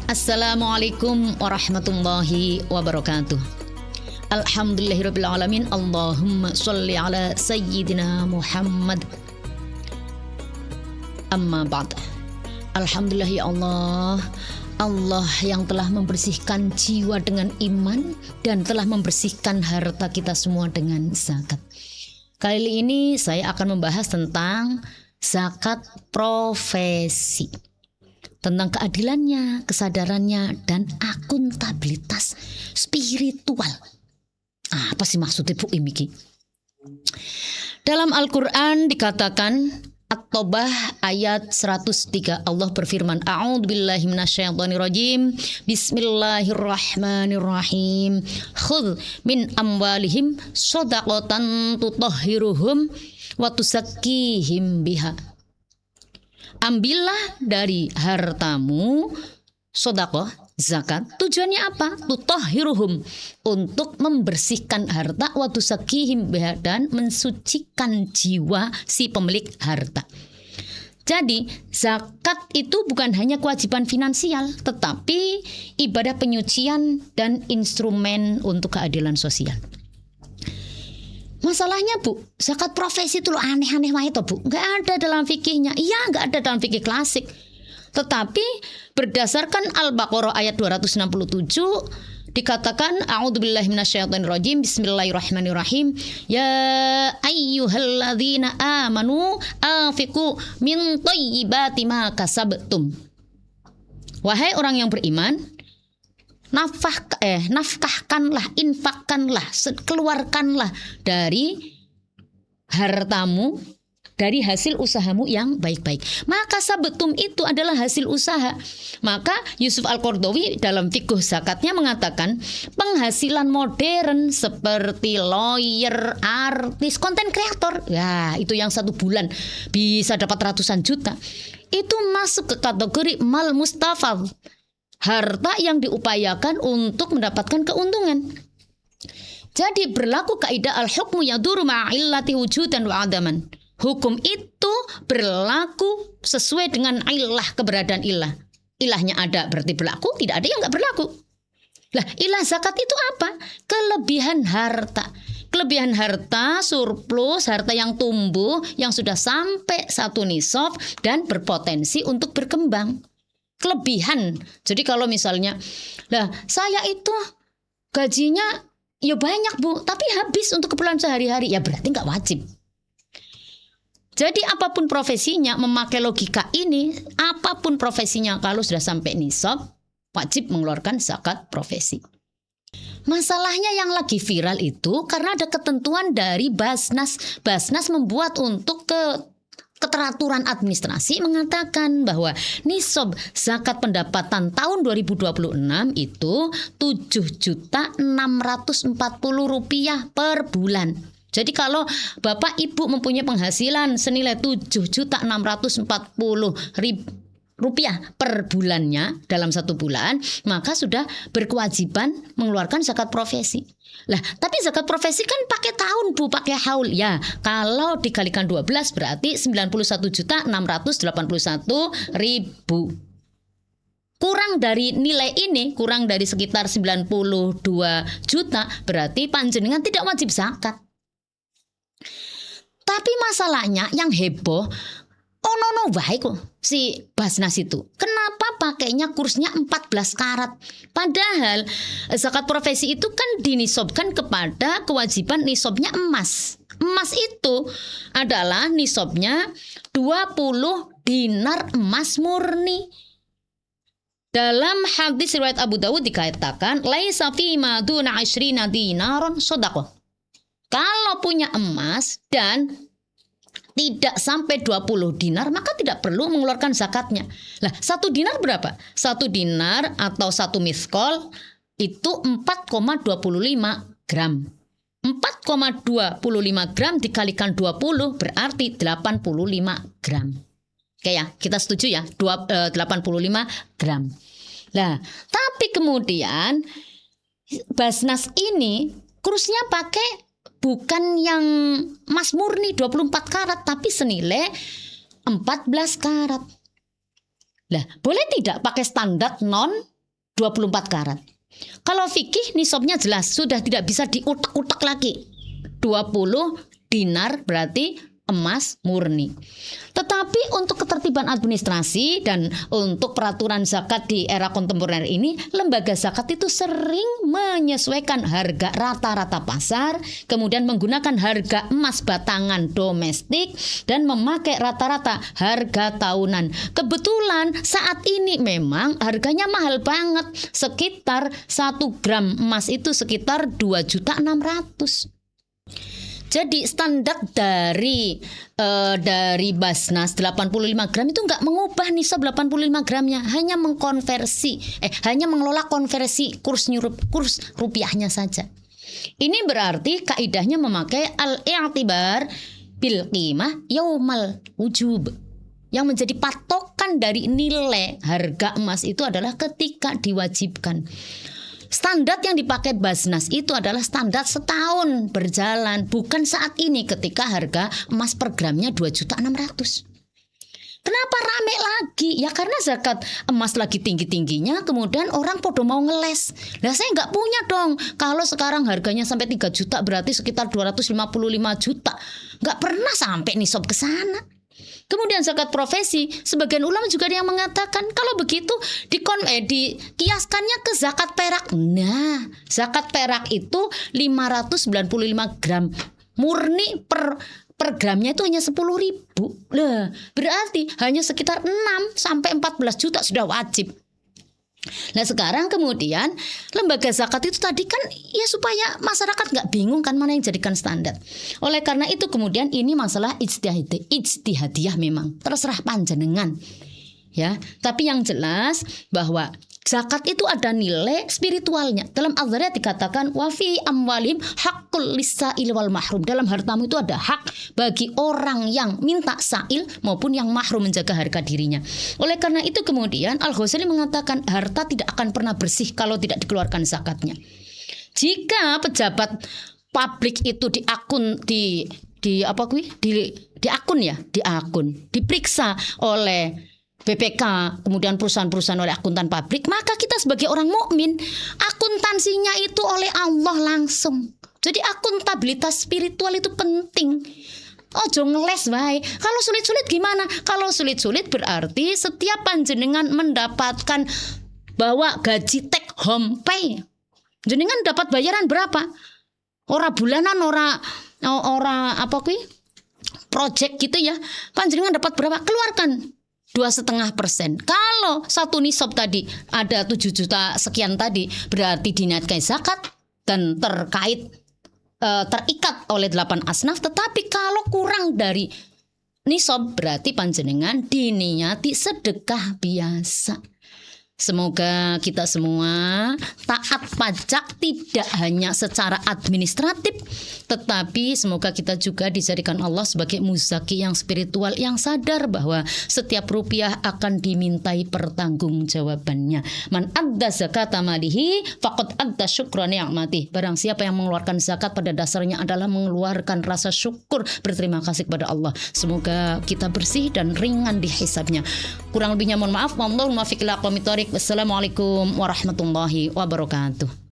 Assalamualaikum warahmatullahi wabarakatuh. Alhamdulillahirrabbilalamin. Allahumma sholli ala sayyidina Muhammad. Amma ba'd. Alhamdulillah ya Allah, Allah yang telah membersihkan jiwa dengan iman dan telah membersihkan harta kita semua dengan zakat. Kali ini saya akan membahas tentang zakat profesi, tentang keadilannya, kesadarannya, dan akuntabilitas spiritual. Apa sih maksudnya Bu Imiki? Dalam Al-Quran dikatakan, At-Taubah ayat 103, Allah berfirman, A'udzubillahi minasyaitonirrajim, Bismillahirrahmanirrahim. Khudh min amwalihim shadaqatan tutahhiruhum wa tuzakkihim biha. Ambillah dari hartamu sedekah, zakat. Tujuannya apa? Tutahhiruhum, untuk membersihkan harta, wa tuzakkihim biha, dan mensucikan jiwa si pemilik harta. Jadi zakat itu bukan hanya kewajiban finansial, tetapi ibadah penyucian dan instrumen untuk keadilan sosial. Masalahnya Bu, zakat profesi itu loh aneh-aneh wae toh Bu. Enggak ada dalam fikihnya. Iya, enggak ada dalam fikih klasik. Tetapi berdasarkan Al-Baqarah ayat 267 dikatakan, A'udzubillahi minasyaitonirrajim, Bismillahirrahmanirrahim. Ya ayyuhalladzina amanu anfiqu min thayyibati ma kasabtum. Wahai orang yang beriman, nafkahkanlah, infakkanlah, keluarkanlah dari hartamu, dari hasil usahamu yang baik-baik. Maka sabetum itu adalah hasil usaha. Maka Yusuf Al-Qaradawi dalam fiqh zakatnya mengatakan, penghasilan modern seperti lawyer, artis, konten kreator, ya itu yang 1 bulan bisa dapat ratusan juta, itu masuk ke kategori mal mustafad, harta yang diupayakan untuk mendapatkan keuntungan. Jadi berlaku kaidah al-hukmu yaduru ma'illati wujudan wa adaman. Hukum itu berlaku sesuai dengan ilah, keberadaan ilah. Ilahnya ada berarti berlaku, tidak ada yang enggak berlaku. Lah, ilah zakat itu apa? Kelebihan harta. Kelebihan harta, surplus, harta yang tumbuh, yang sudah sampai 1 nisab dan berpotensi untuk berkembang. Kelebihan. Jadi kalau misalnya, lah saya itu gajinya ya banyak Bu, tapi habis untuk keperluan sehari-hari, ya berarti nggak wajib. Jadi apapun profesinya, memakai logika ini, apapun profesinya kalau sudah sampai nisab, wajib mengeluarkan zakat profesi. Masalahnya yang lagi viral itu karena ada ketentuan dari Basnas. Basnas membuat untuk keteraturan administrasi mengatakan bahwa nisab zakat pendapatan tahun 2026 itu Rp7.640 per bulan. Jadi kalau Bapak Ibu mempunyai penghasilan senilai Rp7.640 per bulannya dalam 1 bulan, maka sudah berkewajiban mengeluarkan zakat profesi. Lah, tapi zakat profesi kan pakai tahun Bu, pakai haul. Ya, kalau dikalikan 12 berarti 91.681.000. Kurang dari nilai ini, kurang dari sekitar 92 juta, berarti panjenengan tidak wajib zakat. Tapi masalahnya yang heboh, ono baik kok si Basnas itu. Kenapa pakainya kursnya 14 karat? Padahal zakat profesi itu kan dinisabkan kepada kewajiban nisabnya emas. Emas itu adalah nisabnya 20 dinar emas murni. Dalam hadis riwayat Abu Dawud dikatakan, laisa fi ma duna 20 dinaron shadaqah. Kalau punya emas dan tidak sampai 20 dinar, maka tidak perlu mengeluarkan zakatnya. Lah, 1 dinar berapa? 1 dinar atau 1 miskol itu 4,25 gram. 4,25 gram dikalikan 20 berarti 85 gram. Oke ya, kita setuju ya, 85 gram. Nah, tapi kemudian Basnas ini kursnya pakai bukan yang emas murni 24 karat, tapi senilai 14 karat. Lah, boleh tidak pakai standar non 24 karat. Kalau fikih nisabnya jelas, sudah tidak bisa diutak-utak lagi. 20 dinar berarti emas murni. Tetapi untuk ketertiban administrasi dan untuk peraturan zakat di era kontemporer ini, lembaga zakat itu sering menyesuaikan harga rata-rata pasar, kemudian menggunakan harga emas batangan domestik dan memakai rata-rata harga tahunan. Kebetulan saat ini memang harganya mahal banget, sekitar 1 gram emas itu sekitar 2.600.000. Jadi standar dari Basnas 85 gram itu nggak mengubah nisab 85 gramnya, hanya hanya mengelola konversi kurs rupiahnya saja. Ini berarti kaidahnya memakai al-i'tibar bil qimah yaumal wujub. Yang menjadi patokan dari nilai harga emas itu adalah ketika diwajibkan. Standar yang dipakai Basnas itu adalah standar setahun berjalan, bukan saat ini ketika harga emas per gramnya 2.600.000. Kenapa rame lagi? Ya karena zakat emas lagi tinggi-tingginya, kemudian orang podo mau ngeles. Lah saya nggak punya dong. Kalau sekarang harganya sampai 3 juta berarti sekitar 255 juta. Nggak pernah sampai nisab ke sana. Kemudian zakat profesi, sebagian ulama juga ada yang mengatakan kalau begitu dikiaskannya ke zakat perak. Nah, zakat perak itu 595 gram murni per gramnya itu hanya 10.000. Lah, berarti hanya sekitar 6 sampai 14 juta sudah wajib. Nah sekarang kemudian lembaga zakat itu tadi kan ya supaya masyarakat nggak bingung kan mana yang jadikan standar. Oleh karena itu kemudian ini masalah ijtihadiyah, memang terserah panjenengan ya. Tapi yang jelas bahwa zakat itu ada nilai spiritualnya. Dalam Al-Zariyat dikatakan wa fi amwalim haqqul lis-sa'il wal mahrum. Dalam hartamu itu ada hak bagi orang yang minta sa'il maupun yang mahrum menjaga harga dirinya. Oleh karena itu kemudian Al-Ghazali mengatakan harta tidak akan pernah bersih kalau tidak dikeluarkan zakatnya. Jika pejabat publik itu di akun diperiksa oleh BPK, kemudian perusahaan-perusahaan oleh akuntan publik, maka kita sebagai orang mukmin akuntansinya itu oleh Allah langsung. Jadi akuntabilitas spiritual itu penting. Ojo ngeles wae. Kalau sulit-sulit gimana? Kalau sulit-sulit berarti setiap panjenengan mendapatkan bahwa gaji take home pay, jenengan dapat bayaran berapa? Ora bulanan, ora project gitu ya. Panjenengan dapat berapa? Keluarkan 2,5%. Kalau satu nisab tadi ada 7 juta sekian tadi, berarti diniatkan zakat dan terikat oleh 8 asnaf. Tetapi kalau kurang dari nisab berarti panjenengan diniati sedekah biasa. Semoga kita semua taat pajak tidak hanya secara administratif, tetapi semoga kita juga dijadikan Allah sebagai muzaki yang spiritual, yang sadar bahwa setiap rupiah akan dimintai pertanggungjawabannya. Man adda zakata malihi faqad adda syukra ni'matih. Barang siapa yang mengeluarkan zakat pada dasarnya adalah mengeluarkan rasa syukur berterima kasih kepada Allah. Semoga kita bersih dan ringan di hisabnya. Kurang lebihnya mohon maaf. Wassalamualaikum warahmatullahi wabarakatuh.